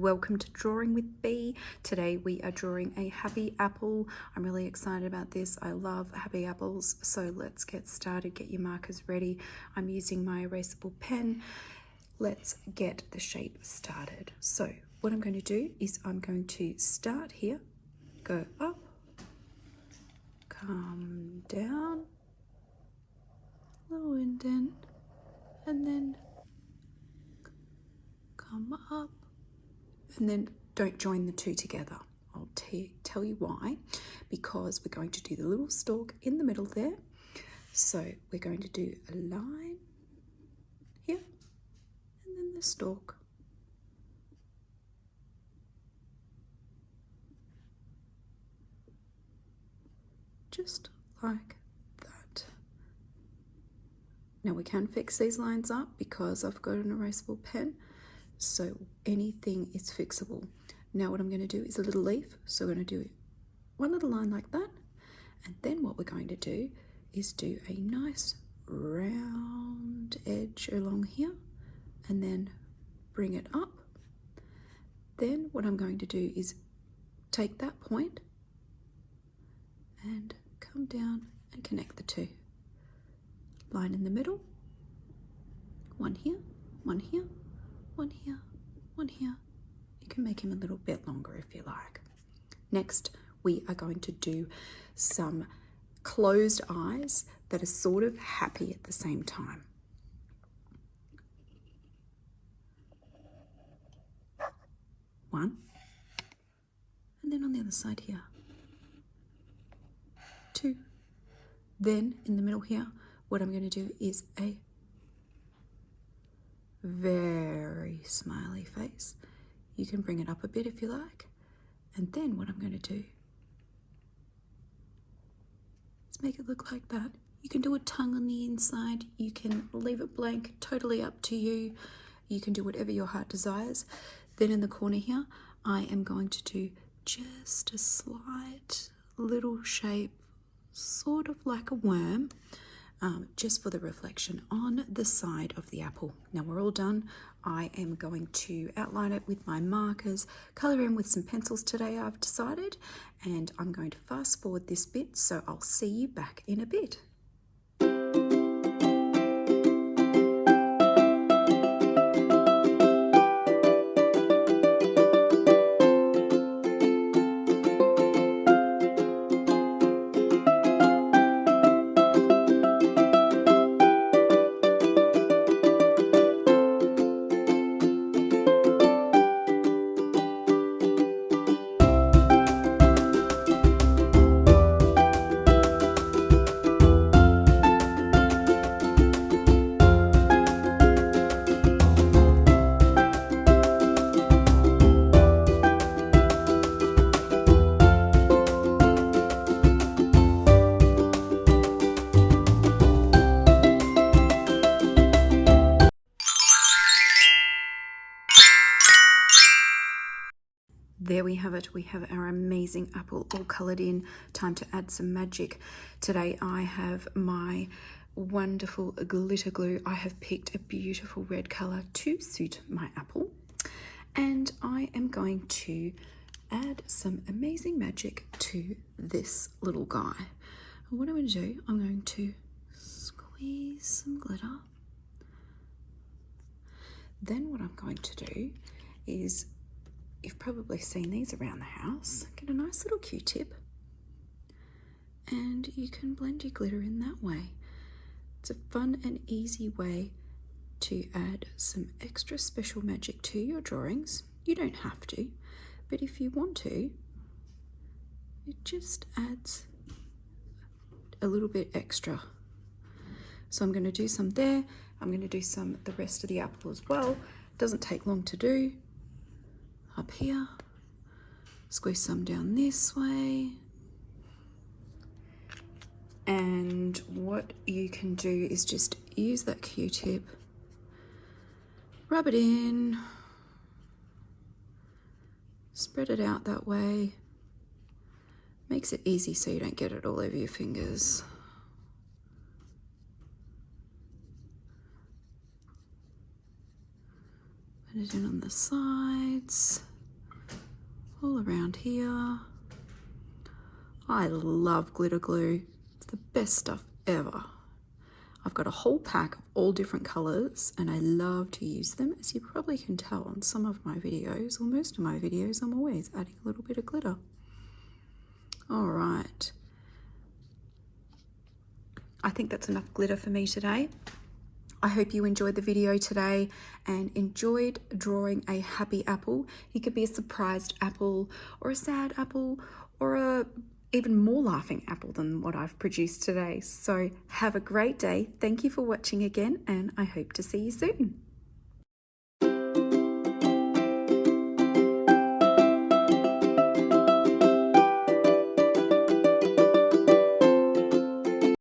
welcome to Drawing with Bee. Today we are drawing a happy apple. I'm really excited about this. I love happy apples, so let's get started. Get your markers ready. I'm using my erasable pen. Let's get the shape started. So what I'm going to do is I'm going to start here, go up, come down, little indent, and then come up, and then don't join the two together. I'll tell you why, because we're going to do the little stalk in the middle there. So we're going to do a line here and then the stalk. Just like that. Now we can fix these lines up because I've got an erasable pen, so anything is fixable. Now what I'm going to do is a little leaf, so we're going to do one little line like that, and then what we're going to do is do a nice round edge along here and then bring it up. Then what I'm going to do is take that point and come down and connect the two. Line in the middle, one here, one here, one here, one here. You can make him a little bit longer if you like. Next, we are going to do some closed eyes that are sort of happy at the same time. One, and then on the other side here. Two. Then in the middle here, what I'm going to do is a very smiley face. You can bring it up a bit if you like. And then what I'm going to do is make it look like that. You can do a tongue on the inside. You can leave it blank, totally up to you. You can do whatever your heart desires. Then in the corner here, I am going to do just a slight little shape, sort of like a worm, just for the reflection on the side of the apple. Now we're all done. I am going to outline it with my markers, colour in with some pencils today I've decided, and I'm going to fast forward this bit, so I'll see you back in a bit. There we have it. We have our amazing apple all coloured in. Time to add some magic. Today I have my wonderful glitter glue. I have picked a beautiful red colour to suit my apple. And I am going to add some amazing magic to this little guy. And what I'm going to do, I'm going to squeeze some glitter. Then what I'm going to do is, you've probably seen these around the house. Get a nice little Q-tip and you can blend your glitter in that way. It's a fun and easy way to add some extra special magic to your drawings. You don't have to, but if you want to, it just adds a little bit extra. So I'm going to do some there. I'm going to do some the rest of the apple as well. It doesn't take long to do. Up here, squeeze some down this way, and what you can do is just use that Q-tip, rub it in, spread it out that way, makes it easy so you don't get it all over your fingers. Put it in on the sides. all around here. I love glitter glue. It's the best stuff ever. I've got a whole pack of all different colors and I love to use them. As you probably can tell on some of my videos, or most of my videos, I'm always adding a little bit of glitter. All right. I think that's enough glitter for me today. I hope you enjoyed the video today and enjoyed drawing a happy apple. It could be a surprised apple or a sad apple or a even more laughing apple than what I've produced today. So have a great day. Thank you for watching again, and I hope to see you soon.